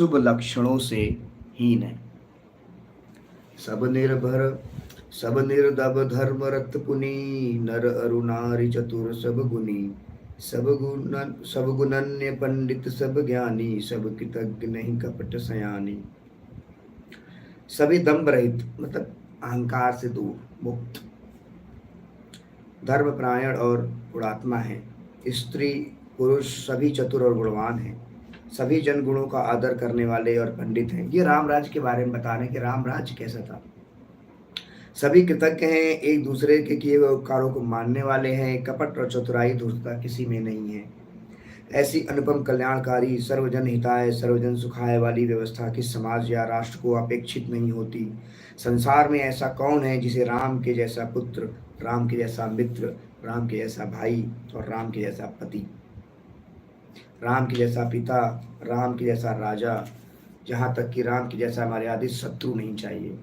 शुभ लक्षणों से हीन है। सब निर्भर सब निर्दब धर्म रत पुनि, नर अरु नारी चतुर सब गुनी, सब गुणन्य पंडित सब ज्ञानी, सब कृतज्ञ नहीं कपट सयानी। सभी दंभ रहित मतलब अहंकार से दूर, मुक्त, धर्मपरायण और गुणात्मा है। स्त्री पुरुष सभी चतुर और गुणवान हैं। सभी जन गुणों का आदर करने वाले और पंडित हैं। ये राम राज्य के बारे में बता रहे हैं कि राम राज्य कैसा था। सभी कृतज्ञ हैं, एक दूसरे के किए हुए उपकारों को मानने वाले हैं। कपट और चतुराई धूर्तता किसी में नहीं है। ऐसी अनुपम कल्याणकारी सर्वजन हिताय सर्वजन सुखाय वाली व्यवस्था किस समाज या राष्ट्र को अपेक्षित नहीं होती। संसार में ऐसा कौन है जिसे राम के जैसा पुत्र, राम के जैसा मित्र, राम के जैसा भाई और राम के जैसा पति, राम के जैसा पिता, राम के जैसा राजा, जहाँ तक कि राम के जैसा मर्यादित शत्रु नहीं चाहिए।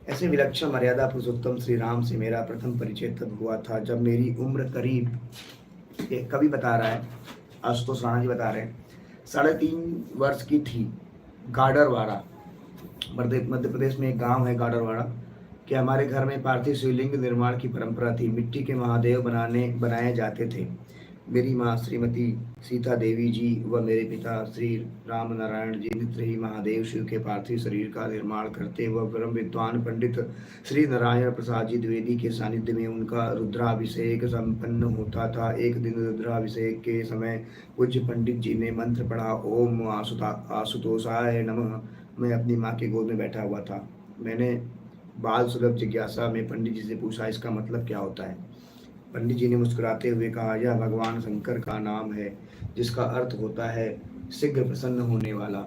ऐसे विलक्षण मर्यादा पुरुषोत्तम श्री राम से मेरा प्रथम परिचय तब हुआ था जब मेरी उम्र करीब, ये कवि बता रहा है, आशुतोष राणा जी बता रहे हैं, 3.5 वर्ष की थी। गाडरवाड़ा, मध्य प्रदेश में एक गांव है गाडरवाड़ा, कि हमारे घर में पार्थिव शिवलिंग निर्माण की परंपरा थी। मिट्टी के महादेव बनाए जाते थे। मेरी माँ श्रीमती सीता देवी जी व मेरे पिता श्री राम नारायण जी नित्य ही महादेव शिव के पार्थिव शरीर का निर्माण करते व परम विद्वान पंडित श्री नारायण प्रसाद जी द्विवेदी के सानिध्य में उनका रुद्राभिषेक संपन्न होता था। एक दिन रुद्राभिषेक के समय पूज्य पंडित जी ने मंत्र पढ़ा, ओम आशुतोषाय नमः। मैं अपनी माँ के गोद में बैठा हुआ था। मैंने बाल सुलभ जिज्ञासा में पंडित जी से पूछा, इसका मतलब क्या होता है। पंडित जी ने मुस्कुराते हुए कहा, यह भगवान शंकर का नाम है, जिसका अर्थ होता है शीघ्र प्रसन्न होने वाला,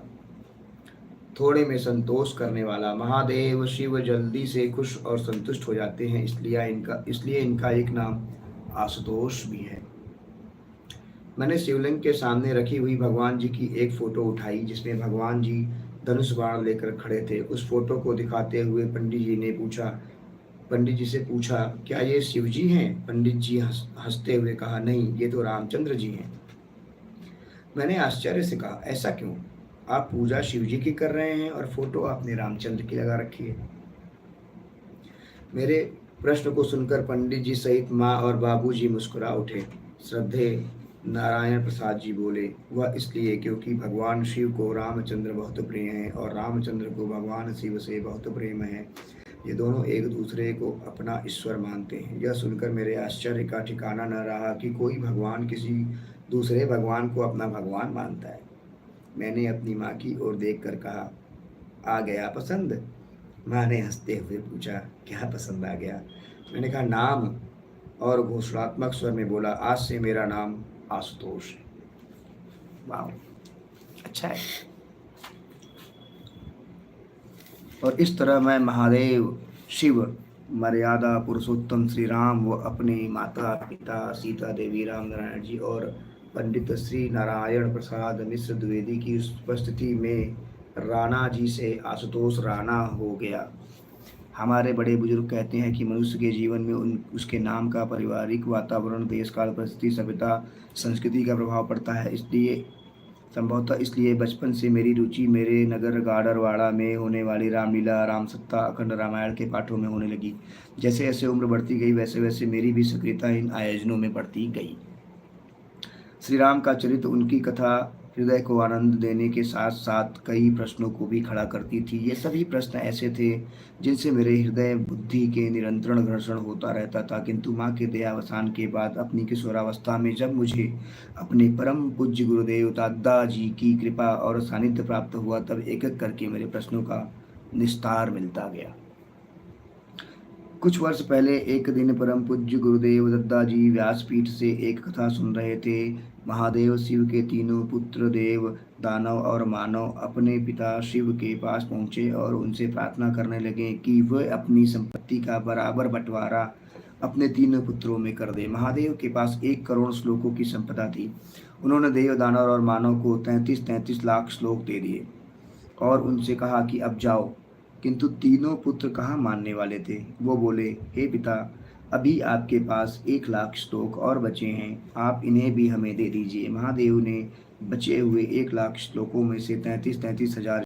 थोड़े में संतोष करने वाला। महादेव शिव जल्दी से खुश और संतुष्ट हो जाते हैं, इसलिए इनका एक नाम आशुतोष भी है। मैंने शिवलिंग के सामने रखी हुई भगवान जी की एक फोटो उठाई जिसमें भगवान जी धनुष बाण लेकर खड़े थे। उस फोटो को दिखाते हुए पंडित जी से पूछा, क्या ये शिव जी हैं? पंडित जी हंसते हुए कहा, नहीं, ये तो रामचंद्र जी हैं। मैंने आश्चर्य से कहा, ऐसा क्यों? आप पूजा शिव जी की कर रहे हैं और फोटो आपने रामचंद्र की लगा रखी है। मेरे प्रश्न को सुनकर पंडित जी सहित माँ और बाबूजी मुस्कुरा उठे। श्रद्धे नारायण प्रसाद जी बोले, वह इसलिए क्योंकि भगवान शिव को रामचंद्र बहुत प्रिय हैं और रामचंद्र को भगवान शिव से बहुत प्रेम है। ये दोनों एक दूसरे को अपना ईश्वर मानते हैं। यह सुनकर मेरे आश्चर्य का ठिकाना न रहा कि कोई भगवान किसी दूसरे भगवान को अपना भगवान मानता है। मैंने अपनी माँ की ओर देखकर कहा, आ गया पसंद? माँ ने हंसते हुए पूछा, क्या पसंद आ गया? मैंने कहा, नाम, और घोषणात्मक स्वर में बोला, आज से मेरा नाम आशुतोष है। वाह, अच्छा है। और इस तरह मैं महादेव शिव, मर्यादा पुरुषोत्तम श्री राम व अपने माता पिता सीता देवी राम नारायण जी और पंडित श्री नारायण प्रसाद मिश्र द्विवेदी की उपस्थिति में राणा जी से आशुतोष राणा हो गया। हमारे बड़े बुजुर्ग कहते हैं कि मनुष्य के जीवन में उसके नाम का पारिवारिक वातावरण, देश काल, परिस्थिति, सभ्यता, संस्कृति का प्रभाव पड़ता है। संभवतः इसलिए बचपन से मेरी रुचि मेरे नगर गाडरवाड़ा में होने वाली रामलीला, रामसत्ता, अखंड रामायण के पाठों में होने लगी। जैसे जैसे उम्र बढ़ती गई वैसे वैसे मेरी भी सक्रियता इन आयोजनों में बढ़ती गई। श्री राम का चरित्र, उनकी कथा हृदय को आनंद देने के साथ साथ कई प्रश्नों को भी खड़ा करती थी। ये सभी प्रश्न ऐसे थे जिनसे मेरे हृदय बुद्धि के निरंतर घर्षण होता रहता था। किंतु माँ के देहावसान के बाद अपनी किशोरावस्था में जब मुझे अपने परम पूज्य गुरुदेव दादा जी की कृपा और सानिध्य प्राप्त हुआ, तब एक एक करके मेरे प्रश्नों का निस्तार मिलता गया। कुछ वर्ष पहले एक दिन परम पूज्य गुरुदेव दत्ता जी व्यासपीठ से एक कथा सुन रहे थे। महादेव शिव के तीनों पुत्र देव, दानव और मानव अपने पिता शिव के पास पहुँचे और उनसे प्रार्थना करने लगे कि वह अपनी संपत्ति का बराबर बंटवारा अपने तीनों पुत्रों में कर दे। महादेव के पास 1 करोड़ श्लोकों की संपदा थी। उन्होंने देव, दानव और मानव को 33-33 लाख श्लोक दे दिए और उनसे कहा कि अब जाओ। किंतु तीनों पुत्र कहाँ मानने वाले थे। वो बोले, हे पिता, अभी आपके पास 1 लाख श्लोक और बचे हैं, आप इन्हें भी हमें दे दीजिए। महादेव ने बचे हुए 1 लाख श्लोकों में से 33,000